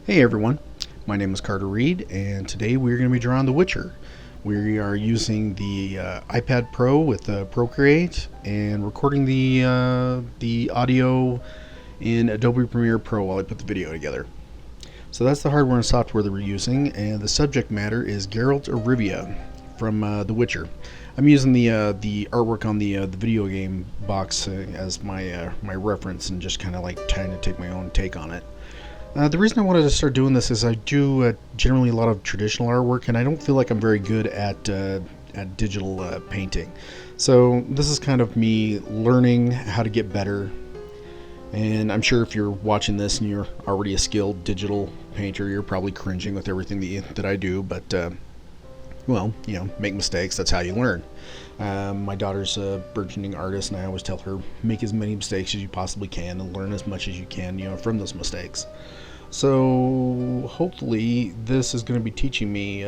Hey everyone, my name is Carter Reed, and today we're going to be drawing The Witcher. We are using the iPad Pro with Procreate and recording the audio in Adobe Premiere Pro while I put the video together. So that's the hardware and software that we're using, and the subject matter is Geralt of Rivia from The Witcher. I'm using the artwork on the video game box as my reference, and just kind of like trying to take my own take on it. The reason I wanted to start doing this is I do generally a lot of traditional artwork, and I don't feel like I'm very good at digital painting. So this is kind of me learning how to get better. And I'm sure if you're watching this and you're already a skilled digital painter, you're probably cringing with everything that I do. But well, make mistakes. That's how you learn. My daughter's a burgeoning artist, and I always tell her, make as many mistakes as you possibly can and learn as much as you can, from those mistakes. So hopefully this is going to be teaching me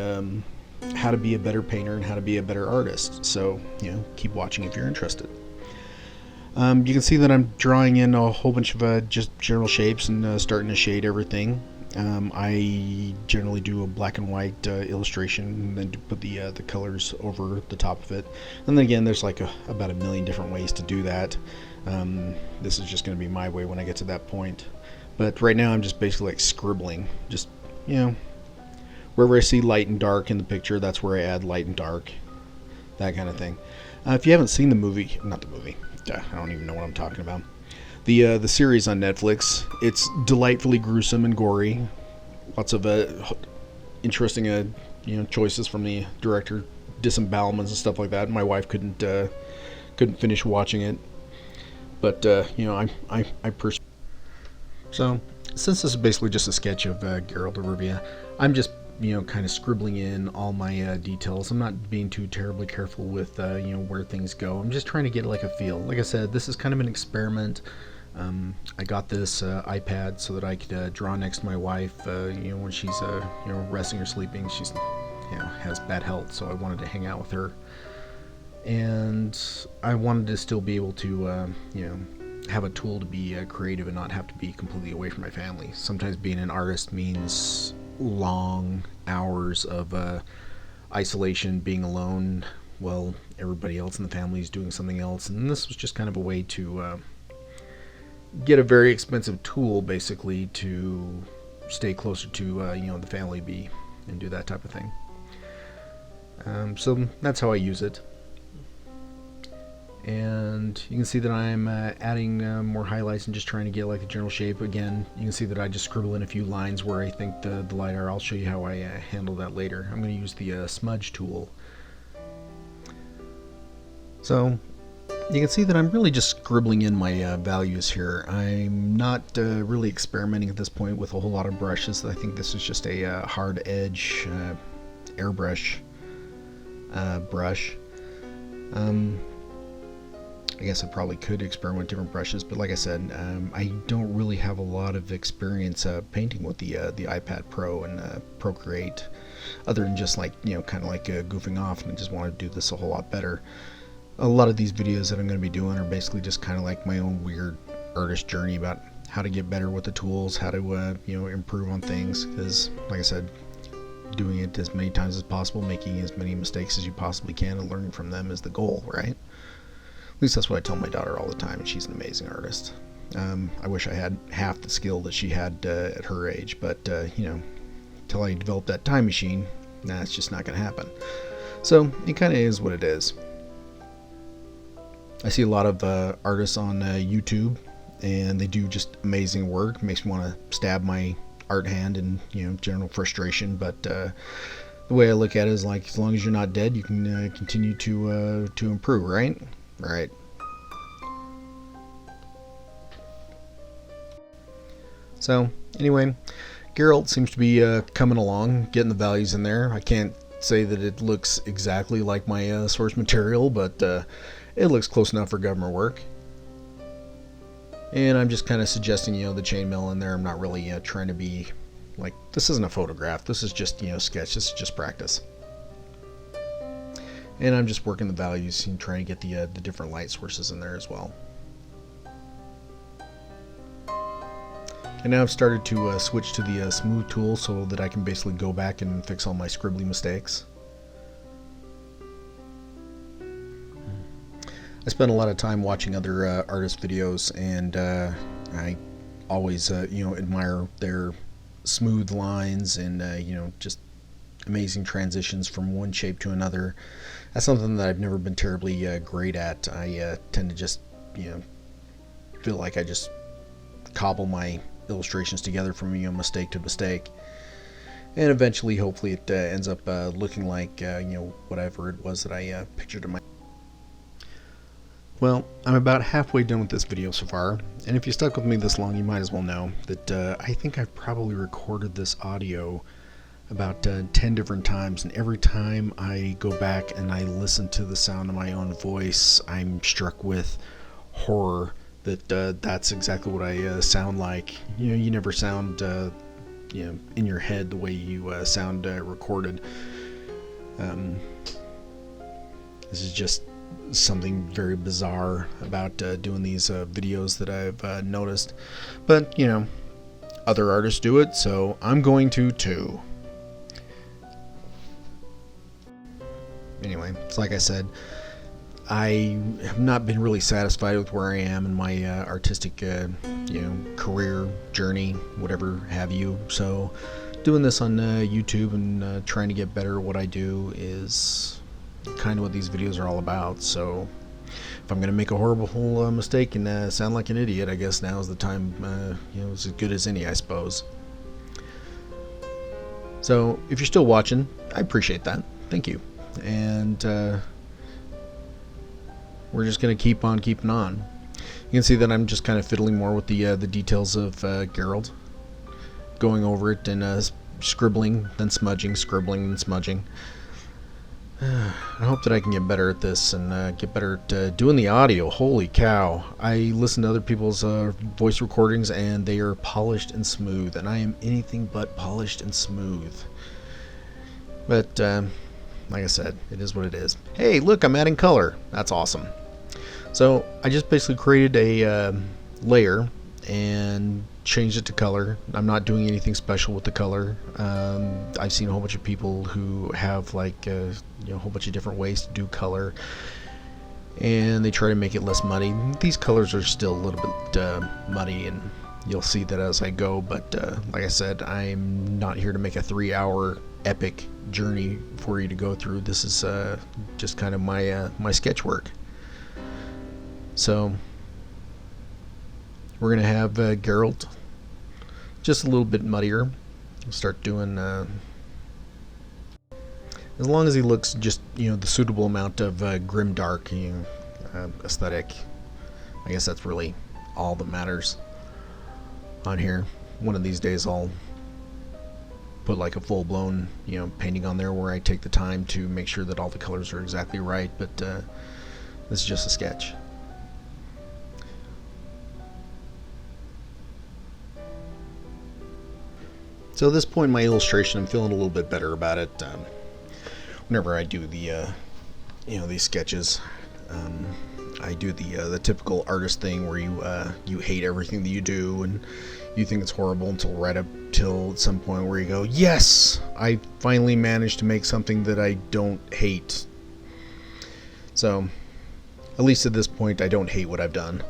how to be a better painter and how to be a better artist. So, keep watching if you're interested. You can see that I'm drawing in a whole bunch of just general shapes and starting to shade everything. I generally do a black and white illustration and then put the colors over the top of it. And then again, there's like about a million different ways to do that. This is just going to be my way when I get to that point. But right now I'm just basically like scribbling. Just, wherever I see light and dark in the picture, that's where I add light and dark. That kind of thing. If you haven't seen the movie, not the movie, I don't even know what I'm talking about. The series on Netflix, it's delightfully gruesome and gory. Lots of interesting choices from the director, disembowelments and stuff like that. My wife couldn't finish watching it, but I personally. So since this is basically just a sketch of Geralt of Rivia, I'm just kind of scribbling in all my details. I'm not being too terribly careful with where things go. I'm just trying to get like a feel. Like I said, this is kind of an experiment. I got this iPad so that I could draw next to my wife. When she's resting or sleeping, she's has bad health, so I wanted to hang out with her, and I wanted to still be able to have a tool to be creative and not have to be completely away from my family. Sometimes being an artist means long hours of isolation, being alone while everybody else in the family is doing something else, and this was just kind of a way to get a very expensive tool basically to stay closer to the family be and do that type of thing. So that's how I use it. And you can see that I'm adding more highlights and just trying to get like a general shape. Again, you can see that I just scribble in a few lines where I think the light are. I'll show you how I handle that later. I'm going to use the smudge tool. So you can see that I'm really just scribbling in my values here. I'm not really experimenting at this point with a whole lot of brushes. I think this is just a hard edge airbrush brush. I guess I probably could experiment with different brushes, but like I said, I don't really have a lot of experience painting with the iPad Pro and Procreate, other than just like kind of like goofing off, and I just want to do this a whole lot better. A lot of these videos that I'm going to be doing are basically just kind of like my own weird artist journey about how to get better with the tools, how to improve on things, because like I said, doing it as many times as possible, making as many mistakes as you possibly can, and learning from them is the goal, right? At least that's what I tell my daughter all the time, and she's an amazing artist. I wish I had half the skill that she had at her age, but until I develop that time machine, it's just not going to happen. So it kind of is what it is. I see a lot of artists on YouTube, and they do just amazing work. It makes me want to stab my art hand in general frustration, but the way I look at it is like, as long as you're not dead, you can continue to improve, right? Right. So anyway, Geralt seems to be coming along, getting the values in there. I can't say that it looks exactly like my source material, but it looks close enough for government work. And I'm just kind of suggesting the chainmail in there. I'm not really trying to be like, this isn't a photograph. This is just sketch. This is just practice. And I'm just working the values and trying to get the different light sources in there as well. And now I've started to switch to the smooth tool so that I can basically go back and fix all my scribbly mistakes. I spend a lot of time watching other artist videos, and I always admire their smooth lines and just amazing transitions from one shape to another. That's something that I've never been terribly great at. I tend to just feel like I just cobble my illustrations together from mistake to mistake, and eventually hopefully it ends up looking like whatever it was that I pictured in my. Well, I'm about halfway done with this video so far, and if you stuck with me this long, you might as well know that I think I've probably recorded this audio about 10 different times, and every time I go back and I listen to the sound of my own voice, I'm struck with horror that that's exactly what I sound like. You never sound in your head the way you sound recorded. This is just something very bizarre about doing these videos that I've noticed, but other artists do it, so I'm going to too. Anyway, it's like I said, I have not been really satisfied with where I am in my artistic career journey, whatever have you. So doing this on YouTube and trying to get better at what I do is kind of what these videos are all about. So if I'm going to make a horrible mistake and sound like an idiot, I guess now is the time. It's as good as any, I suppose. So if you're still watching, I appreciate that. Thank you. And we're just going to keep on keeping on. You can see that I'm just kind of fiddling more with the details of Geralt, going over it and scribbling, then smudging, scribbling, then smudging. I hope that I can get better at this and get better at doing the audio. Holy cow. I listen to other people's voice recordings and they are polished and smooth, and I am anything but polished and smooth. But like I said, it is what it is. Hey, look, I'm adding color. That's awesome. So I just basically created a layer and changed it to color. I'm not doing anything special with the color. I've seen a whole bunch of people who have like a whole bunch of different ways to do color, and they try to make it less muddy. These colors are still a little bit muddy, and you'll see that as I go. But like I said, I'm not here to make a 3-hour epic journey for you to go through. This is just kind of my sketch work. So we're gonna have Geralt just a little bit muddier. We'll start doing as long as he looks just the suitable amount of grimdark aesthetic. I guess that's really all that matters on here. One of these days I'll put like a full-blown painting on there where I take the time to make sure that all the colors are exactly right, but this is just a sketch. So at this point in my illustration, I'm feeling a little bit better about it. Whenever I do the these sketches, I do the typical artist thing where you hate everything that you do and you think it's horrible until right up till at some point where you go, yes, I finally managed to make something that I don't hate. So at least at this point, I don't hate what I've done.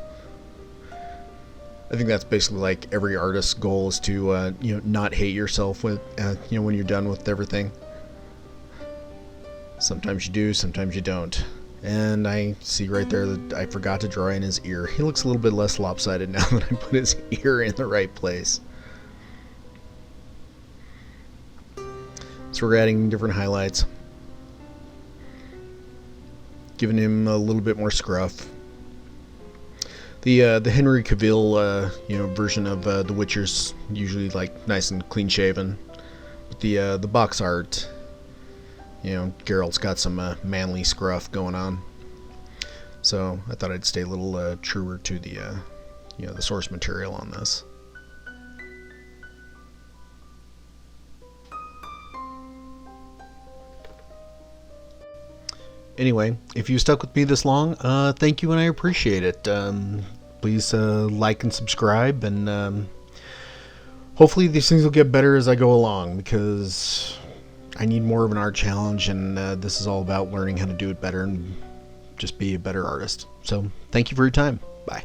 I think that's basically like every artist's goal is to not hate yourself with when you're done with everything. Sometimes you do, sometimes you don't. And I see right there that I forgot to draw in his ear. He looks a little bit less lopsided now that I put his ear in the right place. So we're adding different highlights, giving him a little bit more scruff. The Henry Cavill version of The Witcher's usually like nice and clean shaven, but the box art, Geralt's got some manly scruff going on. So I thought I'd stay a little truer to the source material on this. Anyway, if you stuck with me this long, thank you and I appreciate it. Please like and subscribe, and hopefully these things will get better as I go along, because I need more of an art challenge, and this is all about learning how to do it better and just be a better artist. So thank you for your time. Bye.